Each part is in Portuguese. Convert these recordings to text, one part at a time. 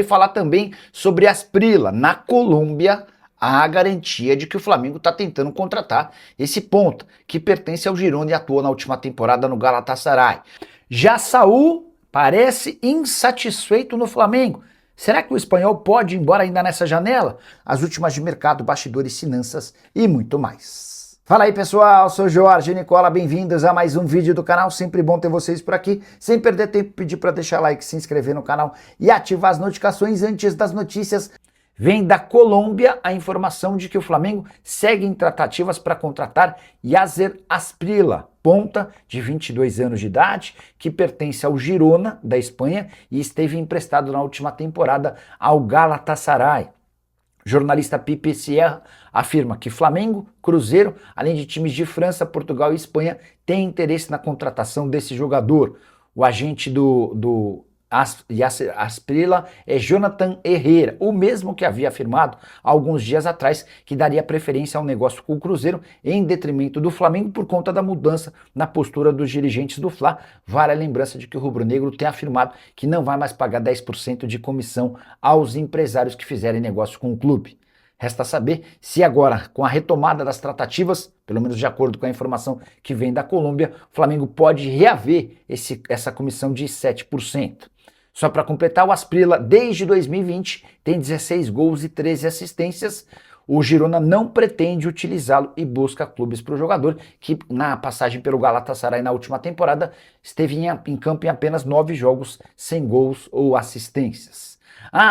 E falar também sobre Asprilla. Na Colômbia, há a garantia de que o Flamengo está tentando contratar esse ponta, que pertence ao Girona e atuou na última temporada no Galatasaray. Já Saúl parece insatisfeito no Flamengo. Será que o espanhol pode ir embora ainda nessa janela? As últimas de mercado, bastidores, finanças e muito mais. Fala aí pessoal, sou Jorge Nicola, bem-vindos a mais um vídeo do canal, sempre bom ter vocês por aqui. Sem perder tempo, pedir para deixar like, se inscrever no canal e ativar as notificações antes das notícias. Vem da Colômbia a informação de que o Flamengo segue em tratativas para contratar Yasser Asprilla, ponta de 22 anos de idade, que pertence ao Girona, da Espanha, e esteve emprestado na última temporada ao Galatasaray. O jornalista Pipe Sierra afirma que Flamengo, Cruzeiro, além de times de França, Portugal e Espanha, têm interesse na contratação desse jogador. O agente do Yasser Asprilla é Jonathan Herrera, o mesmo que havia afirmado há alguns dias atrás que daria preferência ao negócio com o Cruzeiro em detrimento do Flamengo por conta da mudança na postura dos dirigentes do Fla. Vale a lembrança de que o rubro-negro tem afirmado que não vai mais pagar 10% de comissão aos empresários que fizerem negócio com o clube. Resta saber se agora, com a retomada das tratativas, pelo menos de acordo com a informação que vem da Colômbia, o Flamengo pode reaver essa comissão de 7%. Só para completar, o Asprilla, desde 2020, tem 16 gols e 13 assistências. O Girona não pretende utilizá-lo e busca clubes para o jogador, que na passagem pelo Galatasaray na última temporada esteve em campo em apenas 9 jogos, sem gols ou assistências.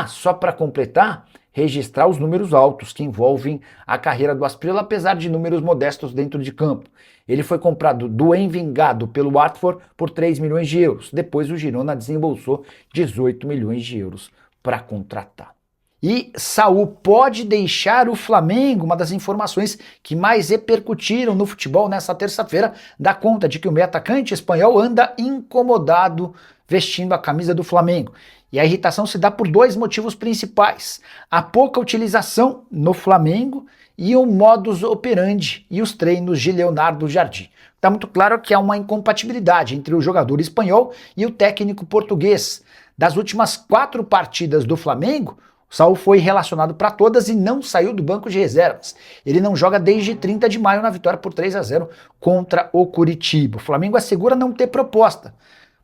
Só para completar, registrar os números altos que envolvem a carreira do Asprilla, apesar de números modestos dentro de campo. Ele foi comprado do Envigado pelo Watford por 3 milhões de euros. Depois o Girona desembolsou 18 milhões de euros para contratar. E Saúl pode deixar o Flamengo? Uma das informações que mais repercutiram no futebol nessa terça-feira dá conta de que o meio-atacante espanhol anda incomodado vestindo a camisa do Flamengo. E a irritação se dá por dois motivos principais: a pouca utilização no Flamengo e o modus operandi e os treinos de Leonardo Jardim. Está muito claro que há uma incompatibilidade entre o jogador espanhol e o técnico português. Das últimas 4 partidas do Flamengo, o Saúl foi relacionado para todas e não saiu do banco de reservas. Ele não joga desde 30 de maio na vitória por 3-0 contra o Curitiba. O Flamengo assegura não ter proposta.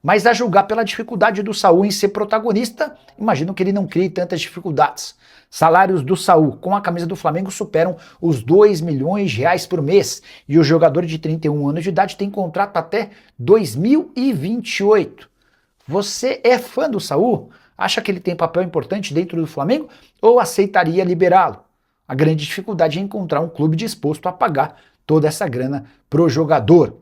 Mas a julgar pela dificuldade do Saúl em ser protagonista, imagino que ele não crie tantas dificuldades. Salários do Saúl com a camisa do Flamengo superam os 2 milhões de reais por mês. E o jogador de 31 anos de idade tem contrato até 2028. Você é fã do Saúl? Acha que ele tem papel importante dentro do Flamengo? Ou aceitaria liberá-lo? A grande dificuldade é encontrar um clube disposto a pagar toda essa grana pro jogador.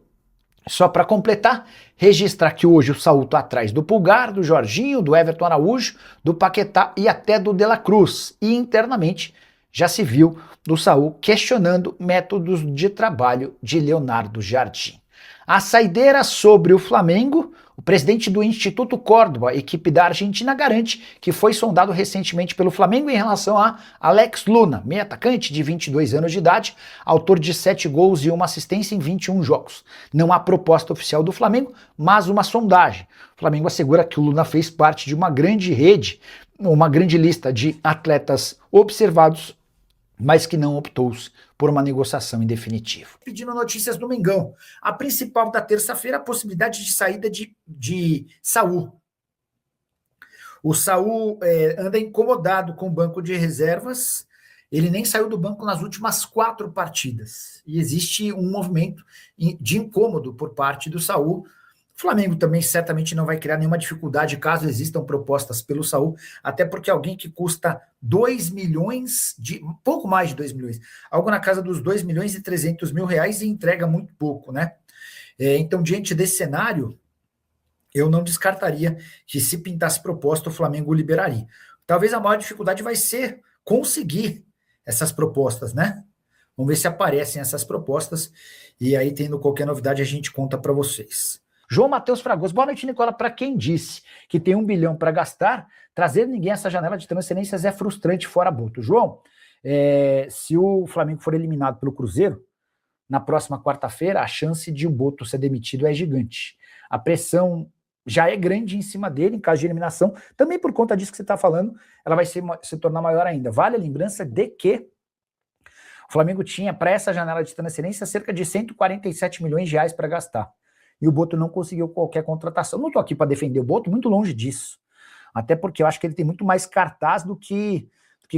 Só para completar, registrar que hoje o Saúl está atrás do Pulgar, do Jorginho, do Everton Araújo, do Paquetá e até do De La Cruz. E internamente já se viu do Saúl questionando métodos de trabalho de Leonardo Jardim. A saideira sobre o Flamengo, o presidente do Instituto Córdoba, equipe da Argentina, garante que foi sondado recentemente pelo Flamengo em relação a Alex Luna, meio atacante de 22 anos de idade, autor de 7 gols e 1 assistência em 21 jogos. Não há proposta oficial do Flamengo, mas uma sondagem. O Flamengo assegura que o Luna fez parte de uma grande rede, uma grande lista de atletas observados, mas que não optou por uma negociação em definitivo. Pedindo notícias do Mengão. A principal da terça-feira, a possibilidade de saída de Saúl. O Saúl anda incomodado com o banco de reservas. Ele nem saiu do banco nas últimas 4 partidas. E existe um movimento de incômodo por parte do Saúl. O Flamengo também certamente não vai criar nenhuma dificuldade caso existam propostas pelo Saúl, até porque alguém que custa 2 milhões, pouco mais de 2 milhões, algo na casa dos 2 milhões e 300 mil reais e entrega muito pouco, né? Então, diante desse cenário, eu não descartaria que se pintasse proposta, o Flamengo o liberaria. Talvez a maior dificuldade vai ser conseguir essas propostas, né? Vamos ver se aparecem essas propostas e aí, tendo qualquer novidade, a gente conta para vocês. João Matheus Fragoso, boa noite, Nicola. Para quem disse que tem 1 bilhão para gastar, trazer ninguém a essa janela de transferências é frustrante fora Boto. João, se o Flamengo for eliminado pelo Cruzeiro, na próxima quarta-feira, a chance de o Boto ser demitido é gigante. A pressão já é grande em cima dele, em caso de eliminação. Também por conta disso que você está falando, ela vai se tornar maior ainda. Vale a lembrança de que o Flamengo tinha, para essa janela de transferência, cerca de 147 milhões de reais para gastar. E o Boto não conseguiu qualquer contratação. Não estou aqui para defender o Boto, muito longe disso. Até porque eu acho que ele tem muito mais cartaz do que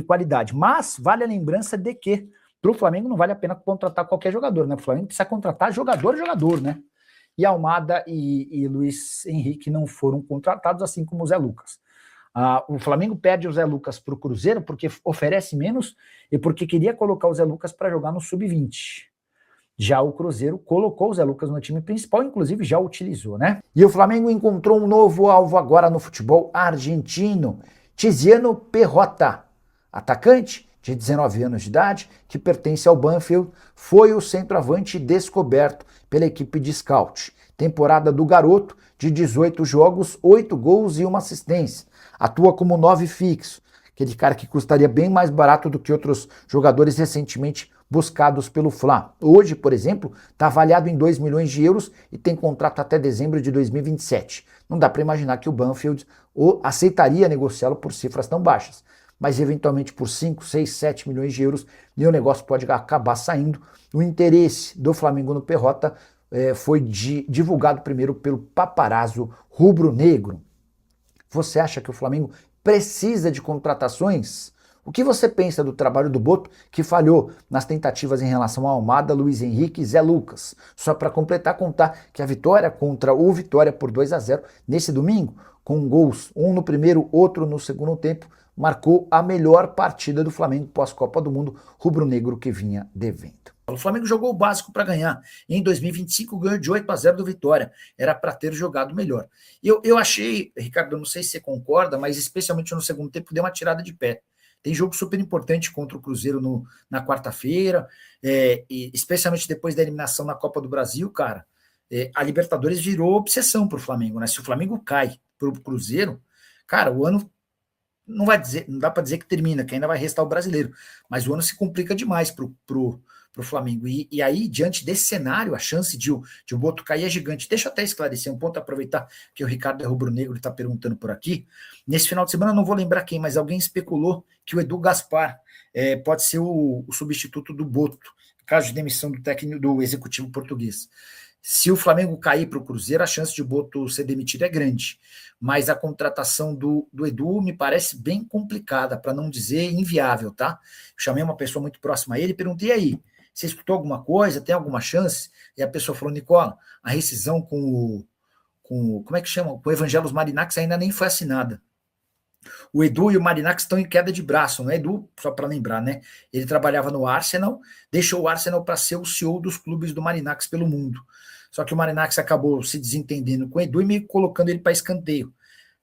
qualidade. Mas vale a lembrança de que para o Flamengo não vale a pena contratar qualquer jogador, né? O Flamengo precisa contratar jogador, né? E Almada e Luiz Henrique não foram contratados, assim como o Zé Lucas. O Flamengo perde o Zé Lucas para o Cruzeiro porque oferece menos e porque queria colocar o Zé Lucas para jogar no Sub-20. Já o Cruzeiro colocou o Zé Lucas no time principal, inclusive já o utilizou, né? E o Flamengo encontrou um novo alvo agora no futebol argentino, Tiziano Perrota, atacante de 19 anos de idade, que pertence ao Banfield, foi o centroavante descoberto pela equipe de scout. Temporada do garoto, de 18 jogos, 8 gols e 1 assistência. Atua como 9 fixo, aquele cara que custaria bem mais barato do que outros jogadores recentemente buscados pelo Fla. Hoje, por exemplo, está avaliado em 2 milhões de euros e tem contrato até dezembro de 2027. Não dá para imaginar que o Banfield aceitaria negociá-lo por cifras tão baixas, mas eventualmente por 5, 6, 7 milhões de euros, e o negócio pode acabar saindo. O interesse do Flamengo no Perrota foi divulgado primeiro pelo paparazzo rubro-negro. Você acha que o Flamengo precisa de contratações? O que você pensa do trabalho do Boto, que falhou nas tentativas em relação a Almada, Luiz Henrique e Zé Lucas? Só para completar, contar que a vitória contra o Vitória por 2-0 nesse domingo, com gols, um no primeiro, outro no segundo tempo, marcou a melhor partida do Flamengo pós-Copa do Mundo, rubro-negro que vinha devendo. O Flamengo jogou o básico para ganhar. Em 2025 ganhou de 8-0 do Vitória. Era para ter jogado melhor. Eu achei, Ricardo, não sei se você concorda, mas especialmente no segundo tempo deu uma tirada de pé. Tem jogo super importante contra o Cruzeiro na quarta-feira, especialmente depois da eliminação na Copa do Brasil, cara. A Libertadores virou obsessão para o Flamengo, né? Se o Flamengo cai para o Cruzeiro, cara, o ano não dá para dizer que termina, que ainda vai restar o brasileiro, mas o ano se complica demais pro Flamengo. E aí, diante desse cenário, a chance de o Boto cair é gigante. Deixa eu até esclarecer um ponto, aproveitar que o Ricardo é rubro-negro e está perguntando por aqui. Nesse final de semana, eu não vou lembrar quem, mas alguém especulou que o Edu Gaspar pode ser o substituto do Boto, caso de demissão do técnico do executivo português. Se o Flamengo cair para o Cruzeiro, a chance de o Boto ser demitido é grande. Mas a contratação do Edu me parece bem complicada, para não dizer inviável, tá? Chamei uma pessoa muito próxima a ele e perguntei, aí, você escutou alguma coisa? Tem alguma chance? E a pessoa falou, Nicola, a rescisão como é que chama? Com o Evangelos Marinax ainda nem foi assinada. O Edu e o Marinax estão em queda de braço, né? Edu, só para lembrar, né? Ele trabalhava no Arsenal, deixou o Arsenal para ser o CEO dos clubes do Marinax pelo mundo. Só que o Marinax acabou se desentendendo com o Edu e meio que colocando ele para escanteio,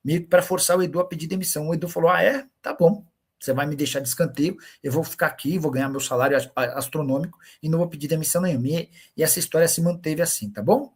meio que para forçar o Edu a pedir demissão. O Edu falou, tá bom, você vai me deixar de escanteio, eu vou ficar aqui, vou ganhar meu salário astronômico e não vou pedir demissão nenhuma. E essa história se manteve assim, tá bom?